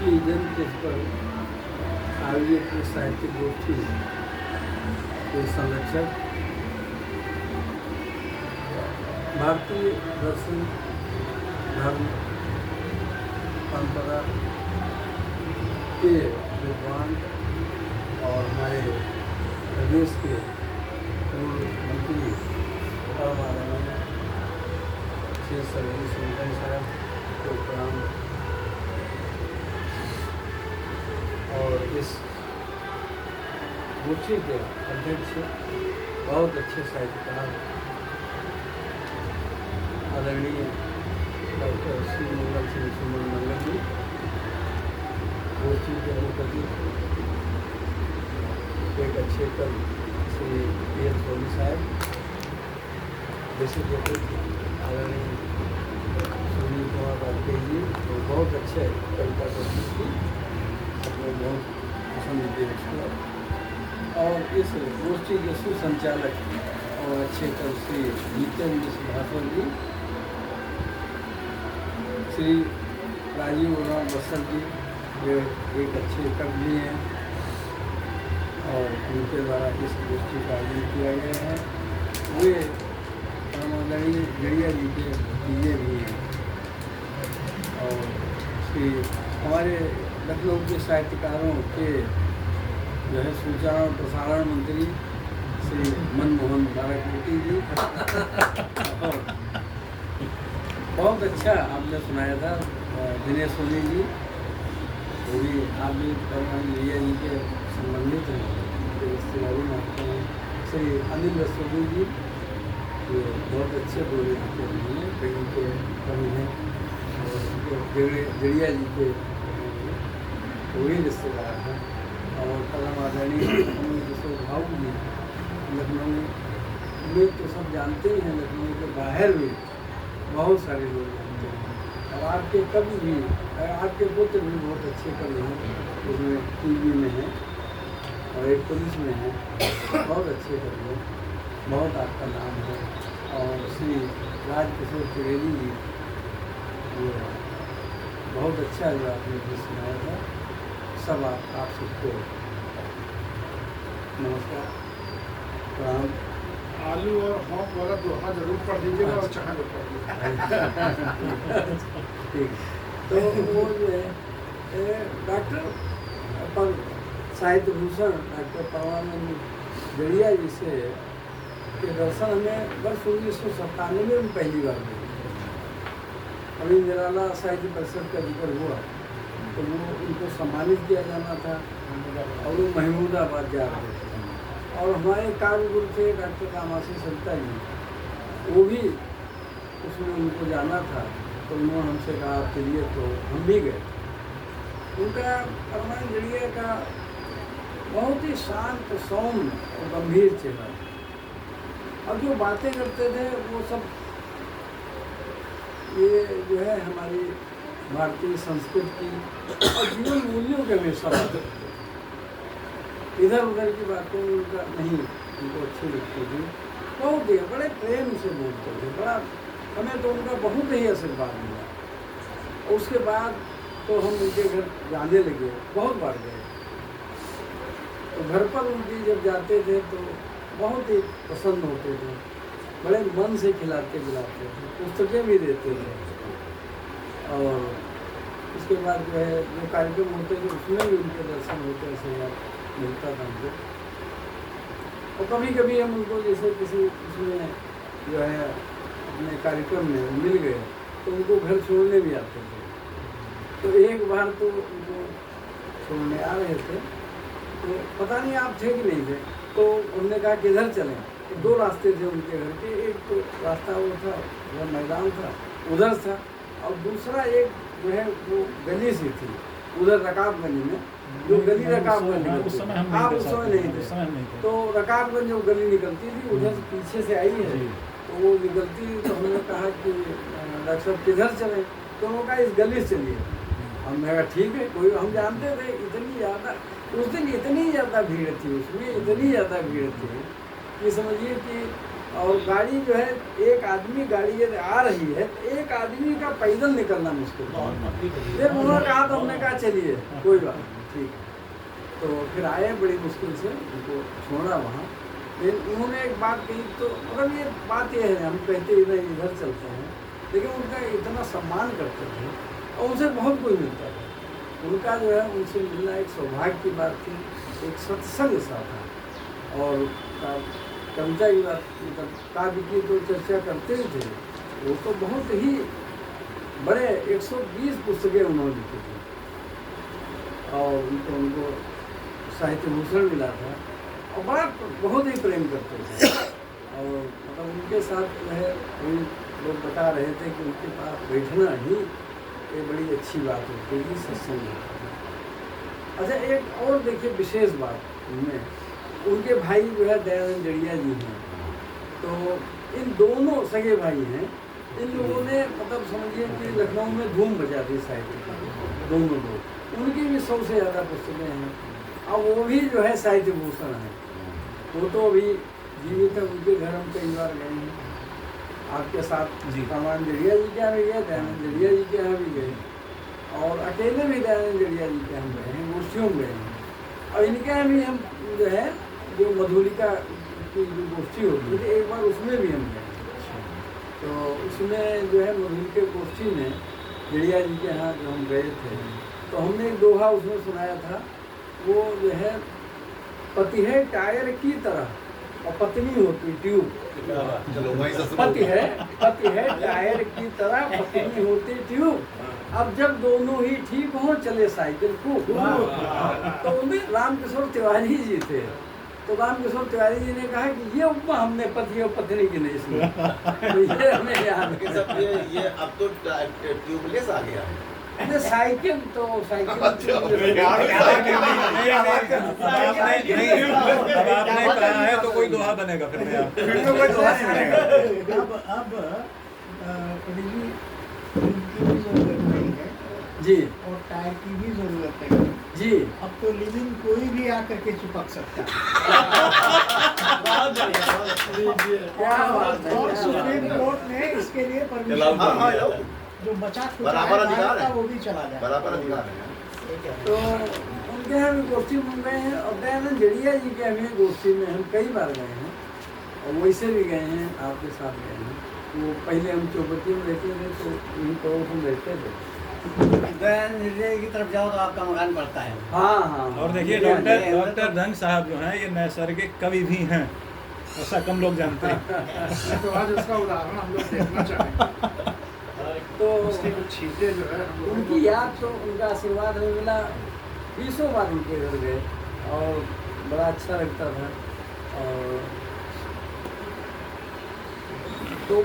की जन्मतिथि पर आयोजित साहित्यिक गोष्ठी के संरक्षक भारतीय दर्शन धर्म परंपरा के विद्वान और हमारे प्रदेश के पूर्व मंत्री परम आदरणीय श्री सर्वजी सुंदर साहब को प्रणाम। और इस गोष्ठी के अध्यक्ष बहुत अच्छे साहित्यकार आदरणीय डॉक्टर श्री मंगल सिंह सुमन मंगल जी, गोष्ठी के अनुपति एक अच्छे कवि श्री पी एस सोनी साहब, विशिष्ट आदरणीय सुनील कुमार वाजपेयी जी, तो बहुत अच्छे कविता कोशिश की अपने बहुत पसंद। और इस गोष्ठी के सुसंचालक और अच्छे कवि श्री जितेंद्र सुभाषवर जी, श्री राजीव राम बसर जी, ये एक अच्छे कवि भी हैं और उनके द्वारा इस गोष्ठी का आयोजन किया गया है। वे आदरणीय गड़िया जी के पीए भी हैं और श्री हमारे लखनऊ के साहित्यकारों के जो है सूचना और प्रसारण मंत्री श्री मनमोहन बाराकोटी जी और बहुत अच्छा आपने सुनाया था दिनेश सोनी जी, वो भी आप भी लिया जी के संबंधित हैं, रिश्तेदारी मानते हैं। श्री अनिल रस्तोगी जी, जो बहुत अच्छे बोले हैं, कहीं के कवि हैं और गड़िया जी के वही रिश्तेदार हैं। और परम आदरणीय भाव जी लखनऊ में तो सब जानते ही हैं, लखनऊ के बाहर भी बहुत सारे लोग जानते हैं। और आपके कवि भी, आपके पुत्र भी बहुत अच्छे कवि हैं, उसमें टीवी में हैं और एक पुलिस में हैं, बहुत अच्छे कवि हैं, बहुत आपका नाम है। और श्री राजकिशोर त्रिवेदी जी, वो बहुत अच्छा जो आपने भी सुनाया था। सब आप सबको नमस्कार, प्रणाम। आलू और हॉक वाला दोहा जरूर पढ़ दीजिएगा और चाह जरूर पढ़ दीजिएगा। ठीक, तो वो जो है डॉक्टर साहित्य भूषण डॉक्टर परमानंद गड़िया जी से के दर्शन हमें वर्ष 1997 में पहली बार मिले। अभी निराला साहित्य परिषद का जिक्र हुआ तो वो उनको सम्मानित किया जाना था और वो महमूदाबाद जा रहे थे और हमारे कार्यगुरु थे डॉक्टर रामासी सरिता जी, वो भी उसमें उनको जाना था तो उन्होंने हमसे कहा आप चलिए, तो हम भी गए। उनका परमानंद गड़िया का बहुत ही शांत सौम्य और गंभीर चेहरा और जो बातें करते थे वो सब ये जो है हमारी भारतीय संस्कृति और जीवन मूल्यों के हमेशा बात करते थे। इधर उधर की बातें उनका नहीं, उनको अच्छी लगती थी, बहुत ही बड़े प्रेम से बोलते थे। बड़ा हमें तो उनका बहुत ही आशीर्वाद मिला। उसके बाद तो हम उनके घर जाने लगे, बहुत बार गए। तो घर पर उनकी जब जाते थे तो बहुत ही पसंद होते थे, बड़े मन से खिलाते पिलाते थे, पुस्तकें भी देते थे। और उसके बाद जो है जो कार्यक्रम होते थे उसमें भी उनके दर्शन होते ऐसे मिलता था हमको। और कभी कभी हम उनको जैसे किसी उसमें जो है अपने कार्यक्रम में मिल गए तो उनको घर छोड़ने भी आते थे। तो एक बार तो उनको छोड़ने आ रहे थे तो पता नहीं आप थे कि नहीं थे, तो उन्होंने कहा किधर चलें। तो दो रास्ते थे उनके घर के, एक तो रास्ता वो था, वो मैदान था उधर था, और दूसरा एक जो है वो गली सी थी उधर रकाबगंज में, जो गली रकाबगंज आप उस समय नहीं थे, तो रकाबगंज जो गली निकलती थी उधर से पीछे से आई है तो वो निकलती। तो हमने कहा कि डॉक्टर साहब किधर चले, तो उन्होंने कहा इस गली से चलिए। हमने कहा ठीक है, कोई हम जानते थे इतनी ज़्यादा उस दिन इतनी ज़्यादा भीड़ थी, उसमें इतनी ज़्यादा भीड़ थी कि समझिए कि और गाड़ी जो है, एक आदमी गाड़ी यदि आ रही है तो एक आदमी का पैदल निकलना मुश्किल है। फिर उन्होंने कहा तो हमने कहा चलिए कोई बात नहीं, ठीक है। तो फिर आए, बड़ी मुश्किल से उनको छोड़ा वहाँ। लेकिन उन्होंने एक बात कही, तो मतलब ये बात ये है, हम कहते इधर चलते हैं, लेकिन उनका इतना सम्मान करते थे और उनसे बहुत कुछ मिलता था। उनका जो है उनसे मिलना एक सौभाग्य की बात थी, एक सत्संग सा था। और कविता की बात, मतलब काव्य की तो चर्चा करते ही थे। वो तो बहुत ही बड़े 120 पुस्तकें उन्होंने लिखी थी और उनको साहित्य भूषण मिला था और बड़ा बहुत ही प्रेम करते थे। और मतलब उनके साथ जो है वही लोग बता रहे थे कि उनके पास बैठना ही एक बड़ी अच्छी बात होती है, सत्संग होता है। अच्छा, एक और देखिए विशेष बात उनमें, उनके भाई जो है दयानंद जड़िया जी हैं, तो इन दोनों सगे भाई हैं। इन लोगों ने मतलब समझिए कि लखनऊ में धूम बजा दी साहित्य की, दोनों लोग। उनकी भी 100 से ज़्यादा पुस्तकें हैं और वो भी जो है साहित्य भूषण है। वो तो अभी जीवित है, उनके घर हम कई बार गए हैं, आपके साथ रामायण जड़िया जी के यहाँ भी गए, दयानंद जड़िया जी के यहाँ भी गए और अकेले भी दयानंद जड़िया जी के हम गए हैं, गोष्ठियों में गए हैं। और इनके यहाँ भी हम जो है, जो मधुलिका की जो गोष्ठी होती थी, एक बार उसमें भी हम गए। तो उसमें जो है मधुलिका गोष्ठी में जड़िया जी के यहाँ जो हम गए थे, तो हमने एक दोहा उसमें सुनाया था। वो जो है, पति है टायर की तरह और पत्नी होती ट्यूब। पति है टायर की तरह, पत्नी होती ट्यूब। अब जब दोनों ही ठीक हों चले साइकिल को। तो उनमें रामकिशोर तिवारी जी थे। तो रामकिशोर तिवारी जी ने कहा कि ये उपमा हमने पति और पत्नी की नहीं सुनी। तो ये हमें याद है। ये अब तो ट्यूबलेस आ गया है। साइकिल तो साइकिल आपने कहा है तो कोई दोहा बनेगा फिर तो कोई दोहा नहीं बनेगा। अब पंडित जी, उनकी भी जरूरत नहीं है जी, और टायर की भी जरूरत नहीं है जी। अब तो लिविंग कोई भी आकर के चिपक सकता है। क्या बात है, और क्या सुप्रीम बात है। कोर्ट ने इसके लिए परमिशन, जो बचा बराबर अधिकार है, वो भी चला जाए। बराबर अधिकार है। तो उनके यहाँ भी गोष्ठी में गए हैं और दयानंद जड़िया जी के यहाँ गोष्ठी में हम कई बार गए हैं और वैसे भी गए हैं, आपके साथ गए हैं। वो पहले हम चौपटी में रहते थे तो उन्हीं पड़ोस में रहते थे। दयानंद जड़िया की तरफ जाओ तो आपका मकान पड़ता है। हाँ हाँ। और देखिए डॉक्टर धन साहब जो हैं, ये नैसर्गिक कवि भी हैं, ऐसा कम लोग जानते हैं। तो आज उसका उदाहरण हम लोग देखना चाहेंगे। तो उसकी कुछ चीजें जो है हम लोगों उनकी याद, तो उनका आशीर्वाद हमें मिला। 20 बार उनके घर गए और बड़ा अच्छा लगता था। और तो